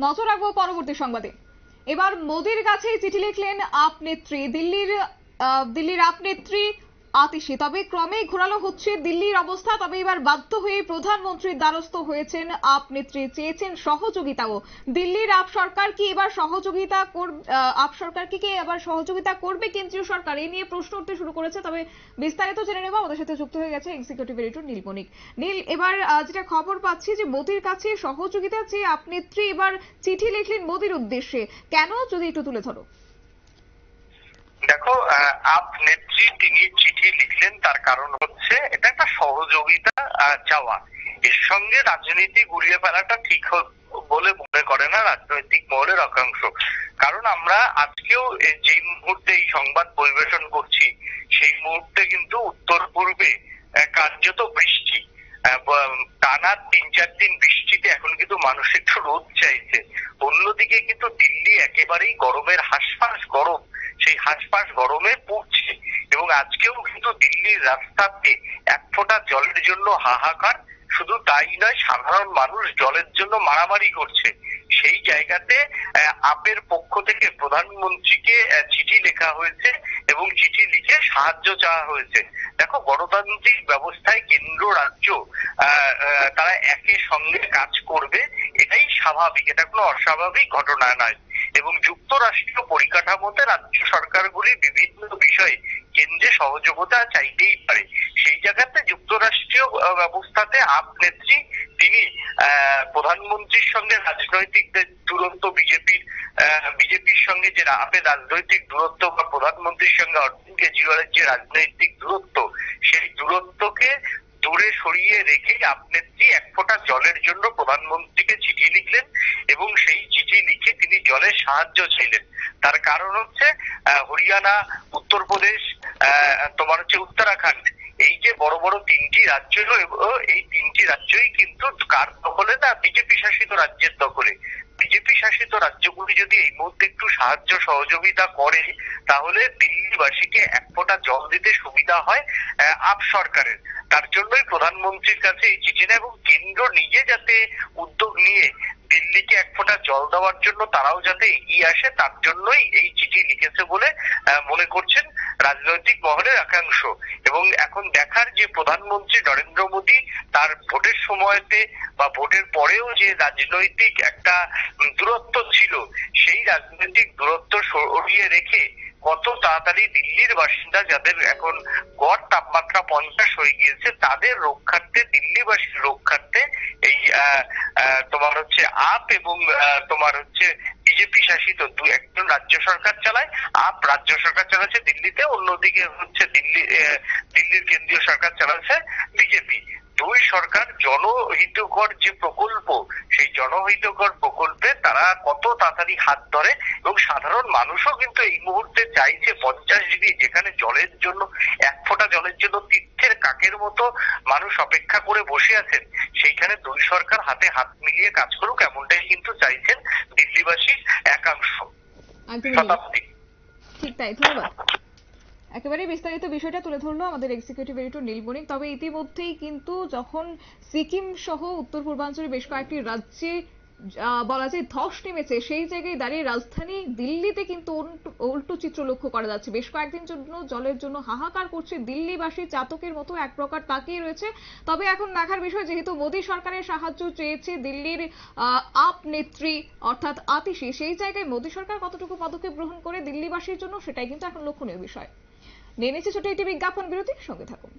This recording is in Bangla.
নজর রাখবো পরবর্তী সংবাদে। এবার মোদির কাছে চিঠি লিখলেন আপ নেত্রী, দিল্লির আপ নেত্রী আতিশী। তবে ক্রমেই ঘোরালো হচ্ছে দিল্লির অবস্থা। তবে এবার বাধ্য হয়ে প্রধানমন্ত্রীর দ্বারস্থ হয়েছেন আপ নেত্রী, চেয়েছেন সহযোগিতাও। দিল্লির আপ সরকার কি এবার সহযোগিতা করবে কেন্দ্রীয় সরকার? এই নিয়ে প্রশ্ন উঠতে শুরু করেছে। তবে বিস্তারিত জেনে নেব, আমাদের সাথে যুক্ত হয়ে গেছে এক্সিকিউটিভ এডিটর নীল বণিক। নীল, এবার যেটা খবর পাচ্ছি যে মোদির কাছে সহযোগিতা চেয়ে আপ নেত্রী এবার চিঠি লিখলেন মোদির উদ্দেশ্যে, কেন যদি একটু তুলে ধরো। দেখো, আপ নেত্রী তিনি চিঠি লিখলেন, তার কারণ হচ্ছে এটা একটা সহযোগিতা চাওয়া। এর সঙ্গে রাজনীতি গুলিয়ে ফেলাটা ঠিক বলে মনে করে না রাজনৈতিক মহলের একাংশ। কারণ আমরা আজকেও যে মুহূর্তে এই সংবাদ পরিবেশন করছি, সেই মুহূর্তে কিন্তু উত্তর পূর্বে কার্যত বৃষ্টি, টানা ৩-৪ দিন বৃষ্টিতে এখন কিন্তু মানুষ একটু রোদ চাইছে। অন্যদিকে কিন্তু দিল্লি একেবারেই গরমের হাঁসফাঁস গরম, সেই হাঁসফাঁস গরমে পড়ছে। এবং আজকেও কিন্তু দিল্লির রাস্তাতে এক ফোঁটা জলের জন্য হাহাকার। শুধু তাই নয়, সাধারণ মানুষ জলের জন্য মারামারি করছে। সেই জায়গাতে আপের পক্ষ থেকে প্রধানমন্ত্রীকে চিঠি লেখা হয়েছে এবং চিঠি লিখে সাহায্য চাওয়া হয়েছে। দেখো, গণতান্ত্রিক ব্যবস্থায় কেন্দ্র রাজ্য তারা একের সঙ্গে কাজ করবে, এটাই স্বাভাবিক, এটা কোনো অস্বাভাবিক ঘটনা নয়। এবং যুক্তরাষ্ট্রীয় পরিকাঠামোতে রাজ্য সরকারগুলি বিভিন্ন বিষয়ে কেন্দ্রে সহযোগিতা চাইতেই পারে। সেই জায়গাতে যুক্তরাষ্ট্রীয় ব্যবস্থাতে আপ নেত্রী তিনি প্রধানমন্ত্রীর সঙ্গে রাজনৈতিক দূরত্ব, বিজেপির সঙ্গে যে আপের রাজনৈতিক দূরত্ব বা প্রধানমন্ত্রীর সঙ্গে অরবিন্দ কেজরিওয়ালের যে রাজনৈতিক দূরত্ব, সেই দূরত্বকে দূরে সরিয়ে রেখে আপ নেত্রী এক ফোঁটা জলের জন্য প্রধানমন্ত্রীকে চিঠি লিখলেন এবং সেই চিঠি লিখে তিনি জলের সাহায্য চাইলেন। তার কারণ হচ্ছে হরিয়ানা, উত্তরপ্রদেশ, উত্তরাখণ্ড, এই যে বড় বড় 3টি রাজ্য, এই 3টি রাজ্যই কিন্তু কার দখলে না, বিজেপি শাসিত রাজ্যের দখলে। বিজেপি শাসিত রাজ্যগুলি যদি এই মুহূর্তে একটু সাহায্য সহযোগিতা করে, তাহলে দিল্লিবাসীকে এক ফোঁটা জল দিতে সুবিধা হয় আপ সরকারের। তার জন্যই প্রধানমন্ত্রীর কাছে এই চিঠি না, এবং কেন্দ্র নিজে যাতে উদ্যোগ নিয়ে দিল্লিকে এক ফোঁটা জল দেওয়ার জন্য তারাও যাতে এগিয়ে আসে, তার জন্যই এই চিঠি লিখেছে বলে মনে করছেন রাজনৈতিক মহলের একাংশ। এবং এখন দেখার যে প্রধানমন্ত্রী নরেন্দ্র মোদী তার ভোটের সময়তে বা ভোটের পরেও যে রাজনৈতিক একটা দূরত্ব ছিল, সেই রাজনৈতিক দূরত্ব সরিয়ে রেখে কত তাড়াতাড়ি দিল্লির বাসিন্দা, যাদের এখন গড় তাপমাত্রা 50 হয়ে গিয়েছে, তাদের রক্ষার্থে, দিল্লিবাসীর রক্ষার্থে এই আপ এবং বিজেপি শাসিত একজন রাজ্য সরকার চালায়। আপ রাজ্য সরকার চালাচ্ছে দিল্লিতে, অন্যদিকে হচ্ছে দিল্লির কেন্দ্রীয় সরকার চালাচ্ছে বিজেপি। দুই সরকার জনহিতকর যে প্রকল্প, সেই জনহিতকর প্রকল্পে তারা কত তাড়াতাড়ি হাত ধরে। এবং সাধারণ মানুষও কিন্তু এই মুহূর্তে চাইছে 50 ডিগ্রি, যেখানে জলের জন্য এক ফোঁটা জলের জন্য তীর্থের কাকের মতো মানুষ অপেক্ষা করে বসে আছেন, সেইখানে দুই সরকার হাতে হাত মিলিয়ে কাজ করুক, এমনটাই কিন্তু চাইছেন দিল্লিবাসীর একাংশ। ঠিক তাই, ধন্যবাদ। একেবারে বিস্তারিত বিষয়টা তুলে ধরলো আমাদের এক্সিকিউটিভ এডিটর নীল বণিক। তবে ইতিমধ্যেই কিন্তু যখন সিকিম সহ উত্তর পূর্বাঞ্চলের বেশ কয়েকটি রাজ্যে বলা যায় ধস নেমেছে, সেই জায়গায় দাঁড়িয়ে রাজধানী দিল্লিতে কিন্তু উল্টো চিত্র লক্ষ্য করা যাচ্ছে। বেশ কয়েকদিন জন্য জলের জন্য হাহাকার করছে দিল্লিবাসী, চাতকের মতো এক প্রকার তাকিয়ে রয়েছে। তবে এখন দেখার বিষয়, যেহেতু মোদী সরকারের সাহায্য চেয়েছে দিল্লির আপ নেত্রী অর্থাৎ আতিশী, সেই জায়গায় মোদী সরকার কতটুকু পদক্ষেপ গ্রহণ করে দিল্লিবাসীর জন্য, সেটাই কিন্তু এখন লক্ষণীয় বিষয়। নিয়ে নিচ্ছে ছোট একটি বিজ্ঞাপন বিরতি, সঙ্গে থাকুন।